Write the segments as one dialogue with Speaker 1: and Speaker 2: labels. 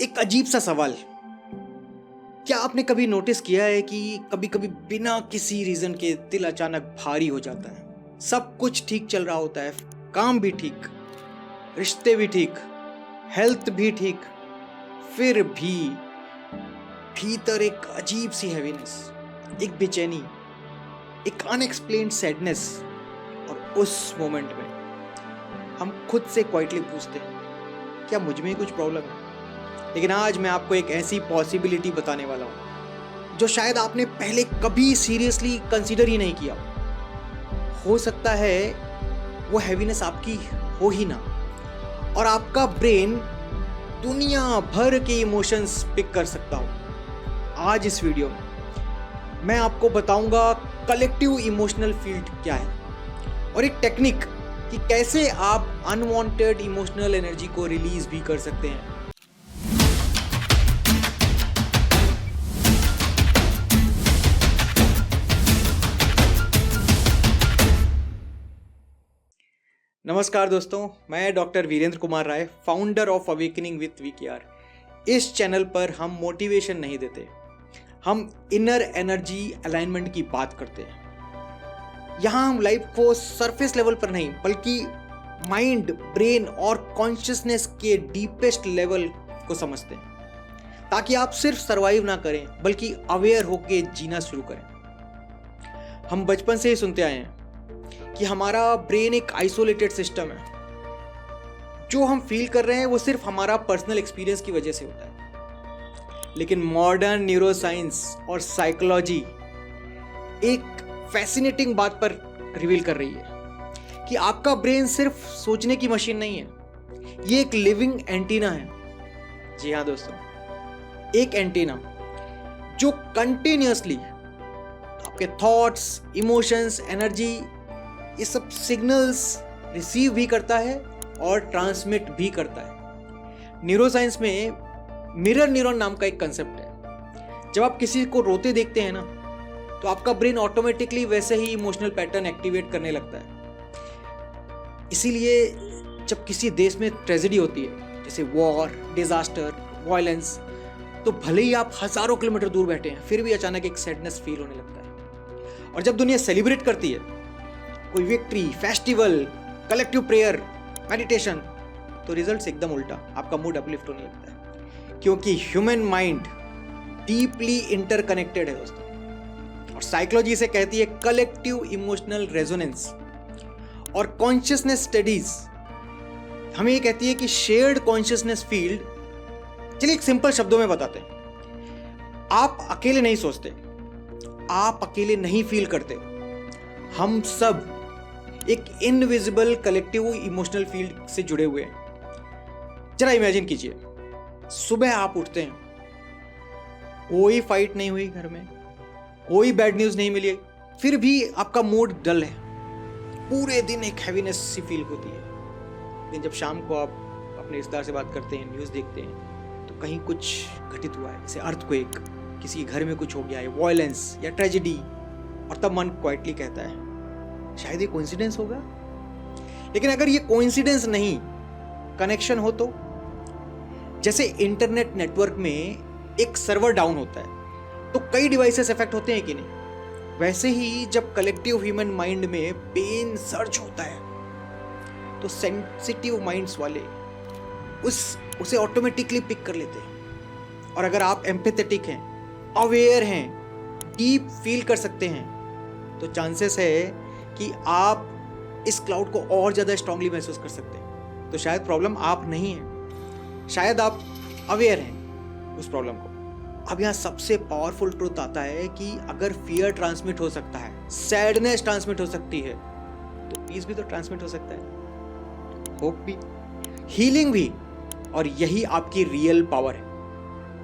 Speaker 1: एक अजीब सा सवाल। क्या आपने कभी नोटिस किया है कि कभी कभी बिना किसी रीजन के दिल अचानक भारी हो जाता है। सब कुछ ठीक चल रहा होता है, काम भी ठीक, रिश्ते भी ठीक, हेल्थ भी ठीक, फिर भी भीतर एक अजीब सी हैवीनेस, एक बेचैनी, एक अनएक्सप्लेन्ड सैडनेस। और उस मोमेंट में हम खुद से क्वाइटली पूछते हैं, क्या मुझ में ही कुछ प्रॉब्लम है? लेकिन आज मैं आपको एक ऐसी पॉसिबिलिटी बताने वाला हूँ जो शायद आपने पहले कभी सीरियसली कंसीडर ही नहीं किया। हो सकता है वो हैवीनेस आपकी हो ही ना, और आपका ब्रेन दुनिया भर के इमोशंस पिक कर सकता हो। आज इस वीडियो में मैं आपको बताऊंगा कलेक्टिव इमोशनल फील्ड क्या है और एक टेक्निक कि कैसे आप अनवांटेड इमोशनल एनर्जी को रिलीज भी कर सकते हैं। नमस्कार दोस्तों, मैं doctor Virendra Kumar Rai, founder of awakening with VKR. इस चैनल पर हम मोटिवेशन नहीं देते, हम इनर एनर्जी अलाइनमेंट की बात करते हैं। यहाँ हम लाइफ को सरफेस लेवल पर नहीं बल्कि माइंड, ब्रेन और कॉन्शियसनेस के डीपेस्ट लेवल को समझते हैं, ताकि आप सिर्फ सरवाइव ना करें बल्कि अवेयर होकर जीना शुरू करें। हम बचपन से ही सुनते आए हैं कि हमारा ब्रेन एक आइसोलेटेड सिस्टम है। जो हम फील कर रहे हैं वो सिर्फ हमारा पर्सनल एक्सपीरियंस की वजह से होता है। लेकिन मॉडर्न न्यूरोसाइंस और साइकोलॉजी एक फैसिनेटिंग बात पर रिवील कर रही है कि आपका ब्रेन सिर्फ सोचने की मशीन नहीं है, ये एक लिविंग एंटीना है। जी हाँ दोस्तों, एक एंटीना जो कंटिन्यूअसली आपके थॉट्स, इमोशंस, एनर्जी, ये सब सिग्नल्स रिसीव भी करता है और ट्रांसमिट भी करता है। न्यूरोसाइंस में मिरर न्यूरॉन नाम का एक कंसेप्ट है। जब आप किसी को रोते देखते हैं ना, तो आपका ब्रेन ऑटोमेटिकली वैसे ही इमोशनल पैटर्न एक्टिवेट करने लगता है। इसीलिए जब किसी देश में ट्रेजेडी होती है, जैसे वॉर, डिजास्टर, वायलेंस, तो भले ही आप हजारों किलोमीटर दूर बैठे हैं, फिर भी अचानक एक सैडनेस फील होने लगता है। और जब दुनिया सेलिब्रेट करती है कोई victory, festival, collective prayer, meditation, तो रिजल्ट्स एकदम उल्टा, आपका मूड अपलिफ्ट होने लगता है। क्योंकि ह्यूमन माइंड डीपली इंटरकनेक्टेड है दोस्तों, और साइकोलॉजी से कहती है कलेक्टिव इमोशनल रेजोनेंस। और कॉन्शियसनेस स्टडीज हमें ये कहती है कि शेयर्ड कॉन्शियसनेस फील्ड, चलिए एक सिंपल शब्दों में बताते हैं। आप अकेले नहीं सोचते, आप अकेले नहीं फील करते, हम सब एक इनविजिबल कलेक्टिव इमोशनल फील्ड से जुड़े हुए हैं। जरा इमेजिन कीजिए, सुबह आप उठते हैं, कोई फाइट नहीं हुई घर में, कोई बैड न्यूज नहीं मिली, फिर भी आपका मूड डल है, पूरे दिन एक हैवीनेस सी फील होती है। लेकिन जब शाम को आप अपने रिश्तेदार से बात करते हैं, न्यूज देखते हैं, तो कहीं कुछ घटित हुआ है, जैसे अर्थक्वेक, किसी के घर में कुछ हो गया है, वायलेंस या ट्रेजेडी, और तब मन क्वाइटली कहता है शायद ये कोइंसिडेंस होगा। लेकिन अगर ये कोइंसिडेंस नहीं, कनेक्शन हो तो, जैसे इंटरनेट नेटवर्क में एक सर्वर डाउन होता है तो कई डिवाइसेस इफेक्ट होते हैं कि नहीं, वैसे ही जब कलेक्टिव ह्यूमन माइंड में पेन सर्च होता है तो सेंसिटिव माइंड्स वाले उसे ऑटोमेटिकली पिक कर लेते हैं। और अगर आप एम्पैथेटिक हैं, अवेयर हैं, डीप फील कर सकते हैं, तो चांसेस है कि आप इस क्लाउड को और ज़्यादा स्ट्रांगली महसूस कर सकते हैं। तो शायद प्रॉब्लम आप नहीं है, शायद आप अवेयर हैं उस प्रॉब्लम को। अब यहाँ सबसे पावरफुल ट्रुथ आता है कि अगर फियर ट्रांसमिट हो सकता है, सैडनेस ट्रांसमिट हो सकती है, तो पीस भी तो ट्रांसमिट हो सकता है, होप भी, हीलिंग भी। और यही आपकी रियल पावर है।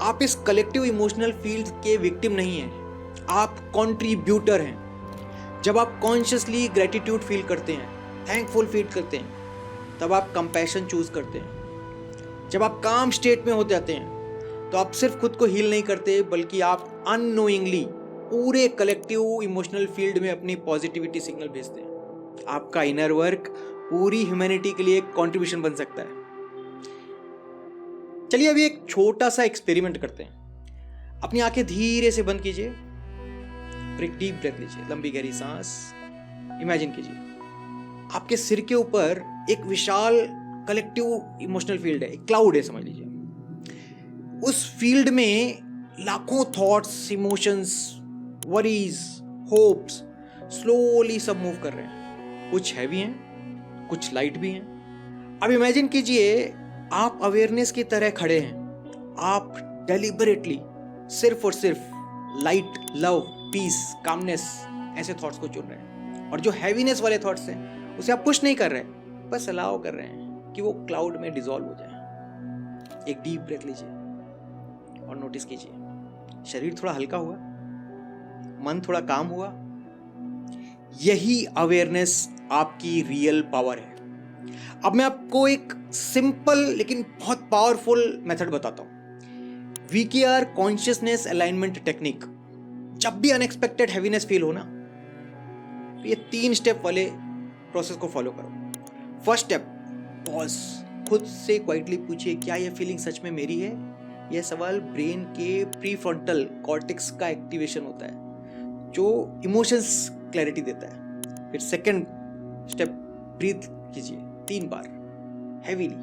Speaker 1: आप इस कलेक्टिव इमोशनल फील्ड के विक्टिम नहीं हैं, आप कंट्रीब्यूटर हैं। जब आप कॉन्शियसली ग्रेटिट्यूड फील करते हैं, थैंकफुल फील करते हैं, तब आप कंपैशन चूज करते हैं। जब आप काम स्टेट में हो जाते हैं, तो आप सिर्फ खुद को हील नहीं करते बल्कि आप अननोइंगली पूरे कलेक्टिव इमोशनल फील्ड में अपनी पॉजिटिविटी सिग्नल भेजते हैं। आपका इनर वर्क पूरी ह्यूमैनिटी के लिए एक कॉन्ट्रीब्यूशन बन सकता है। चलिए अभी एक छोटा सा एक्सपेरिमेंट करते हैं। अपनी आंखें धीरे से बंद कीजिए, फिर एक डीप ब्रेथ लीजिए, लंबी गहरी सांस। इमेजिन कीजिए आपके सिर के ऊपर एक विशाल कलेक्टिव इमोशनल फील्ड है, एक क्लाउड है समझ लीजिए। उस फील्ड में लाखों thoughts, emotions, worries, hopes slowly सब मूव कर रहे हैं। कुछ हैवी हैं, कुछ लाइट भी हैं। अब इमेजिन कीजिए आप अवेयरनेस की तरह खड़े हैं। आप डेलिबरेटली सिर्फ और सिर्फ लाइट, लव, पीस, कामनेस ऐसे थॉट्स को चुन रहे हैं। और जो हैवीनेस वाले थॉट्स हैं उसे आप पुश नहीं कर रहे, बस अलाउ कर रहे हैं कि वो क्लाउड में डिसॉल्व हो जाए। एक डीप ब्रेथ लीजिए और नोटिस कीजिए शरीर थोड़ा हल्का हुआ, मन थोड़ा काम हुआ। यही अवेयरनेस आपकी रियल पावर है। अब मैं आपको एक सिंपल लेकिन बहुत पावरफुल मेथड बताता हूं। VKR consciousness alignment technique. जब भी अनएक्सपेक्टेड हैवीनेस फील हो ना, तो ये 3 स्टेप वाले प्रोसेस को फॉलो करो। First step, pause. खुद से क्वाइटली पूछिए क्या यह फीलिंग सच में मेरी है। यह सवाल ब्रेन के प्रीफ्रंटल कॉर्टेक्स का एक्टिवेशन होता है जो इमोशंस क्लैरिटी देता है। फिर सेकंड स्टेप, ब्रीथ कीजिए 3 बार हैवीली।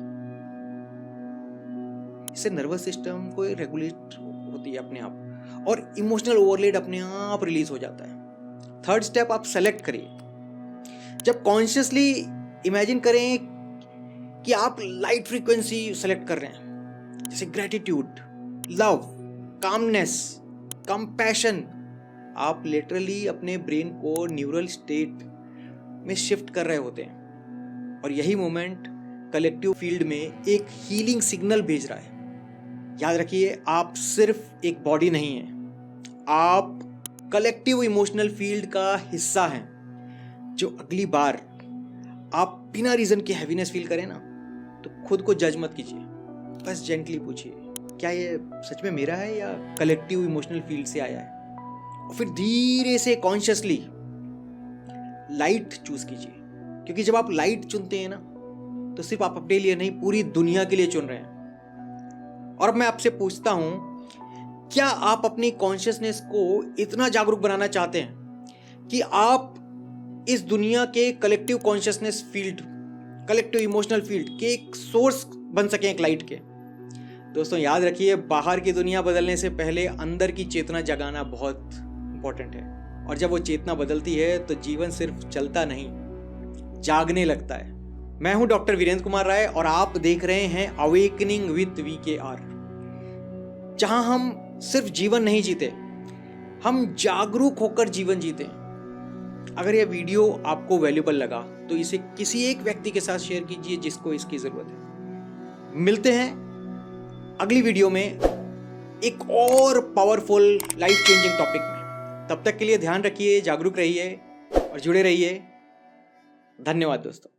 Speaker 1: इससे नर्वस सिस्टम को रेगुलेट होती है अपने आप और इमोशनल ओवरलोड अपने आप रिलीज हो जाता है। थर्ड स्टेप, आप सेलेक्ट करिए। जब कॉन्शियसली इमेजिन करें कि आप लाइट फ्रीक्वेंसी सेलेक्ट कर रहे हैं, जैसे ग्रेटिट्यूड, लव, कामनेस, कंपैशन। आप लिटरली अपने ब्रेन को न्यूरल स्टेट में शिफ्ट कर रहे होते हैं और यही मोमेंट कलेक्टिव फील्ड में एक हीलिंग सिग्नल भेज रहा है। याद रखिए, आप सिर्फ एक बॉडी नहीं है, आप कलेक्टिव इमोशनल फील्ड का हिस्सा हैं। जो अगली बार आप बिना रीजन के हैवीनेस फील करें ना, तो खुद को जज मत कीजिए, बस जेंटली पूछिए क्या ये सच में मेरा है या कलेक्टिव इमोशनल फील्ड से आया है। और फिर धीरे से कॉन्शियसली लाइट चूज कीजिए, क्योंकि जब आप लाइट चुनते हैं ना, तो सिर्फ आप अपने लिए नहीं, पूरी दुनिया के लिए चुन रहे हैं। और अब मैं आपसे पूछता हूं, क्या आप अपनी कॉन्शियसनेस को इतना जागरूक बनाना चाहते हैं कि आप इस दुनिया के collective consciousness field, collective emotional field के एक सोर्स बन सकें, एक लाइट के? दोस्तों याद रखिए, बाहर की दुनिया बदलने से पहले अंदर की चेतना जगाना बहुत इंपॉर्टेंट है। और जब वो चेतना बदलती है तो जीवन सिर्फ चलता नहीं, जागने लगता है। मैं हूं डॉक्टर वीरेंद्र कुमार राय और आप देख रहे हैं अवेकनिंग विद VKR, जहां हम सिर्फ जीवन नहीं जीते, हम जागरूक होकर जीवन जीते हैं। अगर यह वीडियो आपको वैल्यूएबल लगा तो इसे किसी एक व्यक्ति के साथ शेयर कीजिए जिसको इसकी जरूरत है। मिलते हैं अगली वीडियो में एक और पावरफुल लाइफ चेंजिंग टॉपिक में। तब तक के लिए ध्यान रखिए, जागरूक रहिए और जुड़े रहिए। धन्यवाद दोस्तों।